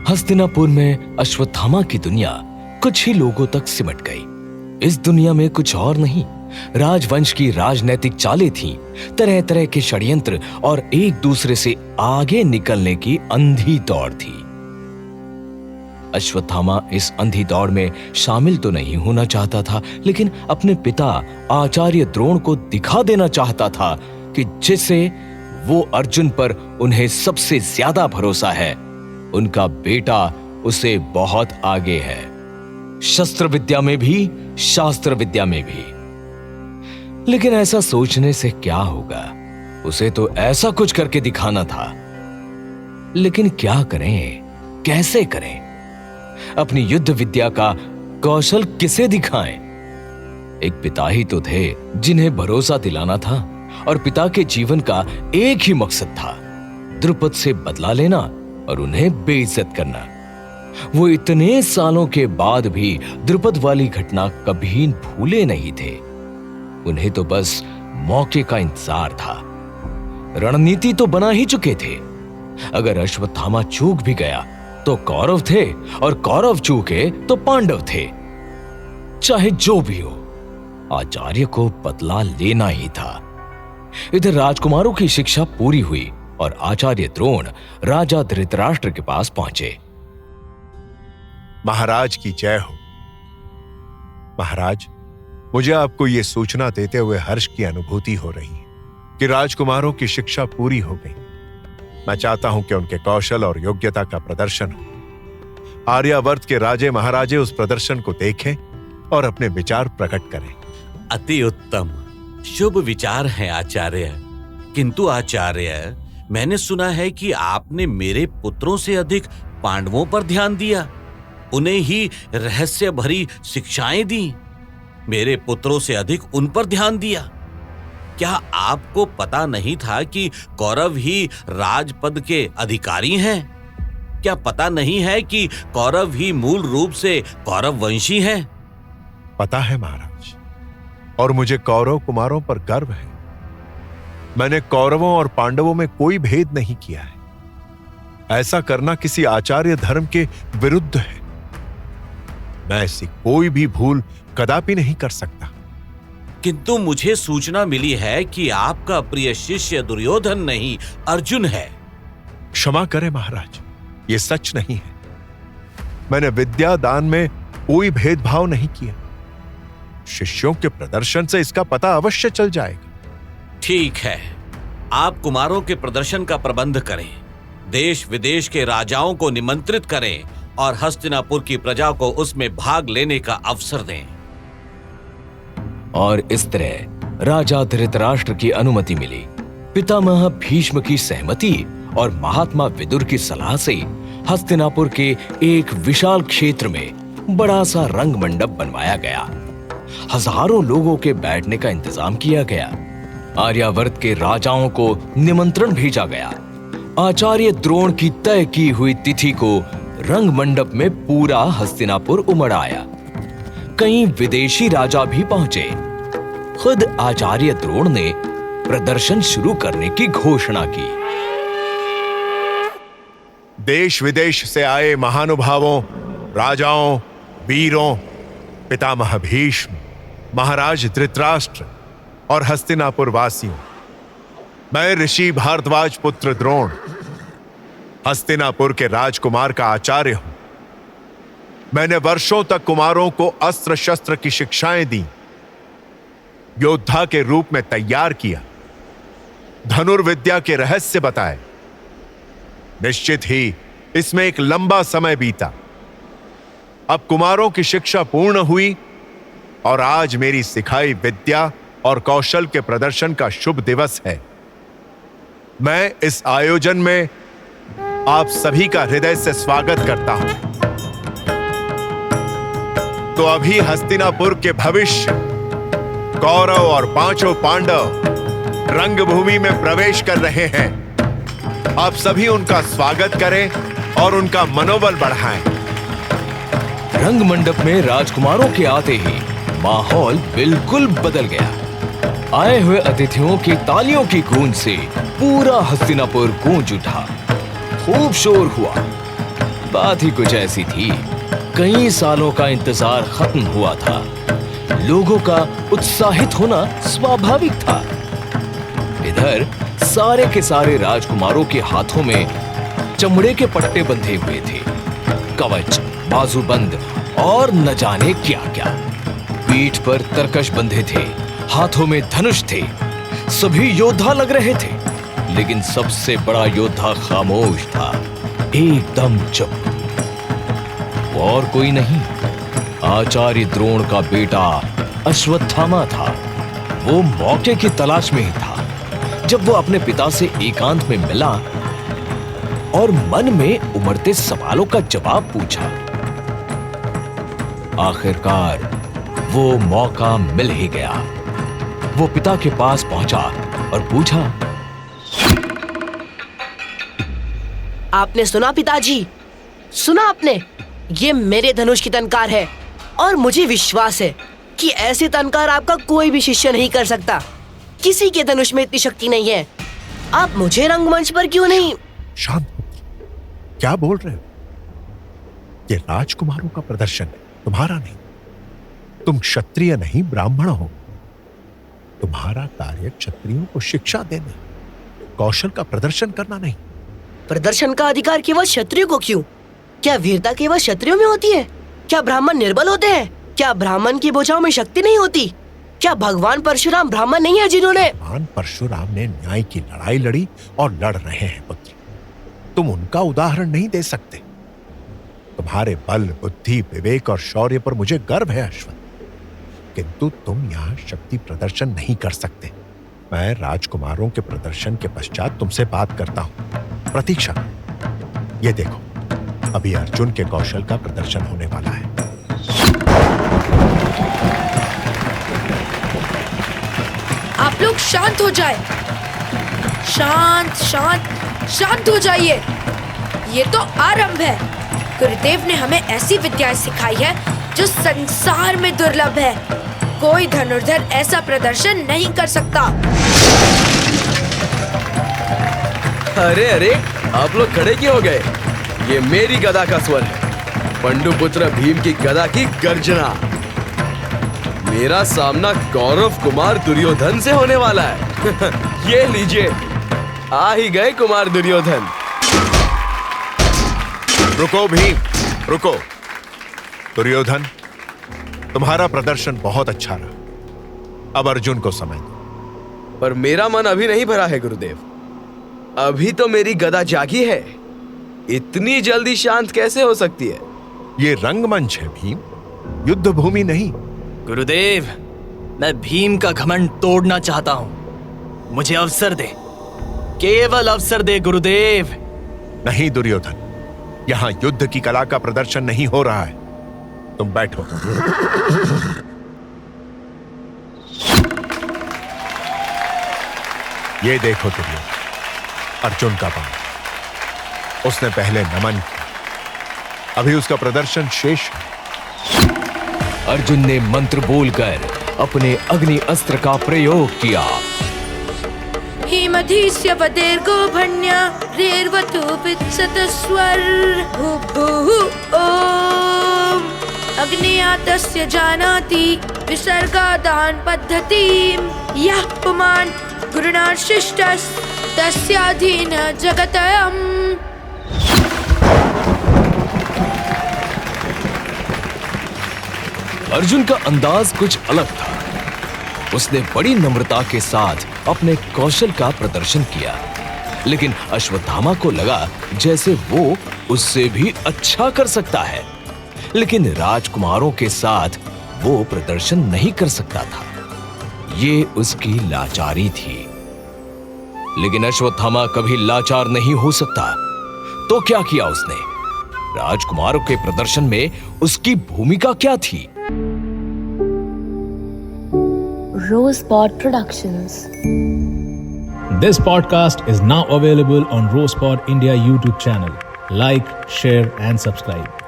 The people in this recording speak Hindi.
हस्तिनापुर में अश्वत्थामा की दुनिया कुछ ही लोगों तक सिमट गई। इस दुनिया में कुछ और नहीं, राजवंश की राजनैतिक चालें थीं, तरह तरह के षड्यंत्र और एक दूसरे से आगे निकलने की अंधी दौड़ थी। अश्वत्थामा इस अंधी दौड़ में शामिल तो नहीं होना चाहता था, लेकिन अपने पिता आचार्य द्रोण को दिखा देना चाहता था कि जिससे वो अर्जुन पर उन्हें सबसे ज्यादा भरोसा है, उनका बेटा उसे बहुत आगे है, शस्त्र विद्या में भी, शास्त्र विद्या में भी। लेकिन ऐसा सोचने से क्या होगा, उसे तो ऐसा कुछ करके दिखाना था। लेकिन क्या करें, कैसे करें? अपनी युद्ध विद्या का कौशल किसे दिखाएं? एक पिता ही तो थे जिन्हें भरोसा दिलाना था, और पिता के जीवन का एक ही मकसद था, द्रुपद से बदला लेना और उन्हें बेइज्जत करना। वो इतने सालों के बाद भी द्रुपद वाली घटना कभी भूले नहीं थे। उन्हें तो बस मौके का इंतजार था। रणनीति तो बना ही चुके थे। अगर अश्वत्थामा चूक भी गया तो कौरव थे, और कौरव चूके तो पांडव थे। चाहे जो भी हो, आचार्य को बदला लेना ही था। इधर राजकुमारों की शिक्षा पूरी हुई और आचार्य द्रोण राजा धृतराष्ट्र के पास पहुंचे। महाराज की जय हो। महाराज, मुझे आपको यह सूचना देते हुए हर्ष की अनुभूति हो रही है कि राजकुमारों की शिक्षा पूरी हो गई। मैं चाहता हूं कि उनके कौशल और योग्यता का प्रदर्शन हो। आर्यावर्त के राजे महाराजे उस प्रदर्शन को देखें और अपने विचार प्रकट करें। अति उत्तम, शुभ विचार हैं आचार्य। किंतु आचार्य, मैंने सुना है कि आपने मेरे पुत्रों से अधिक पांडवों पर ध्यान दिया, उन्हें ही रहस्य भरी शिक्षाएं दी, मेरे पुत्रों से अधिक उन पर ध्यान दिया। क्या आपको पता नहीं था कि कौरव ही राजपद के अधिकारी हैं? क्या पता नहीं है कि कौरव ही मूल रूप से कौरव वंशी हैं? पता है महाराज, और मुझे कौरव कुमारों पर गर्व है। मैंने कौरवों और पांडवों में कोई भेद नहीं किया है। ऐसा करना किसी आचार्य धर्म के विरुद्ध है। मैं ऐसी कोई भी भूल कदापि नहीं कर सकता। किंतु मुझे सूचना मिली है कि आपका प्रिय शिष्य दुर्योधन नहीं, अर्जुन है। क्षमा करें महाराज, ये सच नहीं है। मैंने विद्या दान में कोई भेदभाव नहीं किया। शिष्यों के प्रदर्शन से इसका पता अवश्य चल जाएगा। ठीक है, आप कुमारों के प्रदर्शन का प्रबंध करें, देश विदेश के राजाओं को निमंत्रित करें और हस्तिनापुर की प्रजा को उसमें भाग लेने का अवसर दें। और इस तरह राजा धृतराष्ट्र की अनुमति मिली। पितामह भीष्म की सहमति और महात्मा विदुर की सलाह से हस्तिनापुर के एक विशाल क्षेत्र में बड़ा सा रंग मंडप बनवाया गया। हजारों लोगों के बैठने का इंतजाम किया गया। आर्यावर्त के राजाओं को निमंत्रण भेजा गया। आचार्य द्रोण की तय की हुई तिथि को रंग मंडप में पूरा हस्तिनापुर उमड़ आया। कई विदेशी राजा भी पहुंचे। खुद आचार्य द्रोण ने प्रदर्शन शुरू करने की घोषणा की। देश विदेश से आए महानुभावों, राजाओं, वीरों, पितामह भीष्म, महाराज धृतराष्ट्र और हस्तिनापुर वासियों, मैं ऋषि भारद्वाज पुत्र द्रोण हस्तिनापुर के राजकुमार का आचार्य हूं। मैंने वर्षों तक कुमारों को अस्त्र शस्त्र की शिक्षाएं दी, योद्धा के रूप में तैयार किया, धनुर्विद्या के रहस्य बताए। निश्चित ही इसमें एक लंबा समय बीता। अब कुमारों की शिक्षा पूर्ण हुई और आज मेरी सिखाई विद्या और कौशल के प्रदर्शन का शुभ दिवस है। मैं इस आयोजन में आप सभी का हृदय से स्वागत करता हूं। तो अभी हस्तिनापुर के भविष्य कौरव और पांचों पांडव रंगभूमि में प्रवेश कर रहे हैं। आप सभी उनका स्वागत करें और उनका मनोबल बढ़ाएं। रंग मंडप में राजकुमारों के आते ही माहौल बिल्कुल बदल गया। आए हुए अतिथियों की तालियों की गूंज से पूरा हस्तिनापुर गूंज उठा। खूब शोर हुआ। बात ही कुछ ऐसी थी। कई सालों का इंतजार खत्म हुआ था। लोगों का उत्साहित होना स्वाभाविक था। इधर सारे के सारे राजकुमारों के हाथों में चमड़े के पट्टे बंधे हुए थे, कवच, बाजूबंद और न जाने क्या क्या। पीठ पर तरकश बंधे थे, हाथों में धनुष थे। सभी योद्धा लग रहे थे, लेकिन सबसे बड़ा योद्धा खामोश था, एकदम चुप। वो और कोई नहीं, आचार्य द्रोण का बेटा अश्वत्थामा था। वो मौके की तलाश में ही था। जब वो अपने पिता से एकांत में मिला और मन में उमड़ते सवालों का जवाब पूछा, आखिरकार वो मौका मिल ही गया। वो पिता के पास पहुंचा और पूछा, आपने सुना पिताजी? सुना आपने? ये मेरे धनुष की तनकार है और मुझे विश्वास है कि ऐसे तनकार आपका कोई भी शिष्य नहीं कर सकता। किसी के धनुष में इतनी शक्ति नहीं है। आप मुझे रंगमंच पर क्यों नहीं? शांत, क्या बोल रहे हो? ये राजकुमारों का प्रदर्शन है, तुम्हारा नहीं। तुम क्षत्रिय नहीं, ब्राह्मण हो। तुम्हारा कार्य क्षत्रियों को शिक्षा देना, कौशल का प्रदर्शन करना नहीं। प्रदर्शन का अधिकार केवल क्षत्रियो को क्यों? क्या वीरता केवल क्षत्रियो में होती है? क्या ब्राह्मण निर्बल होते हैं? क्या ब्राह्मण की भुजाओं में शक्ति नहीं होती? क्या भगवान परशुराम ब्राह्मण नहीं है जिन्होंने? भगवान परशुराम ने न्याय की लड़ाई लड़ी और लड़ रहे हैं पुत्र। तुम उनका उदाहरण नहीं दे सकते। तुम्हारे बल, बुद्धि, विवेक और शौर्य पर मुझे गर्व है अश्वत्थ, किंतु तुम यहाँ शक्ति प्रदर्शन नहीं कर सकते। मैं राजकुमारों के प्रदर्शन के पश्चात तुमसे बात करता हूँ। प्रतीक्षा, ये देखो, अभी अर्जुन के कौशल का प्रदर्शन होने वाला है। आप लोग शांत हो जाए। शांत शांत शांत हो जाइए। ये तो आरंभ है। गुरुदेव ने हमें ऐसी विद्याएं सिखाई है जो संसार में दुर्लभ है। कोई धनुर्धर ऐसा प्रदर्शन नहीं कर सकता। अरे अरे, आप लोग खड़े क्यों हो गए? ये मेरी गदा का स्वर है, पंडुपुत्र भीम की गदा की गर्जना। मेरा सामना कौरव कुमार दुर्योधन से होने वाला है। ये लीजिए, आ ही गए कुमार दुर्योधन। रुको भीम, रुको। दुर्योधन, तुम्हारा प्रदर्शन बहुत अच्छा रहा। अब अर्जुन को समय दो। पर मेरा मन अभी नहीं भरा है गुरुदेव। अभी तो मेरी गदा जागी है। इतनी जल्दी शांत कैसे हो सकती है? ये रंगमंच है भीम, युद्ध भूमि नहीं। गुरुदेव, मैं भीम का घमंड तोड़ना चाहता हूं। मुझे अवसर दे, केवल अवसर दे गुरुदेव। नहीं दुर्योधन, यहां युद्ध की कला का प्रदर्शन नहीं हो रहा है। तुम बैठो। ये देखो दुर्योधन, अर्जुन का बाण। उसने पहले नमन किया, अभी उसका प्रदर्शन शेष है। अर्जुन ने मंत्र बोलकर अपने अग्नि अस्त्र का प्रयोग किया। हिमधीस्य वदेर्गोभण्य रेर्वतु वित्सतस्वर भूभुः ओम अग्नियातस्य जानाति विसर्गादान पद्धतिम यः पुमान् गुरुणाशिष्टस् तस्याधीन जगतयम्। अर्जुन का अंदाज कुछ अलग था। उसने बड़ी नम्रता के साथ अपने कौशल का प्रदर्शन किया, लेकिन अश्वत्थामा को लगा जैसे वो उससे भी अच्छा कर सकता है। लेकिन राजकुमारों के साथ वो प्रदर्शन नहीं कर सकता था। ये उसकी लाचारी थी। लेकिन अश्वत्थामा कभी लाचार नहीं हो सकता। तो क्या किया उसने? राजकुमारों के प्रदर्शन में उसकी भूमिका क्या थी? Rosepod Productions. This podcast is now available on Rosepod India YouTube channel. Like, share and subscribe.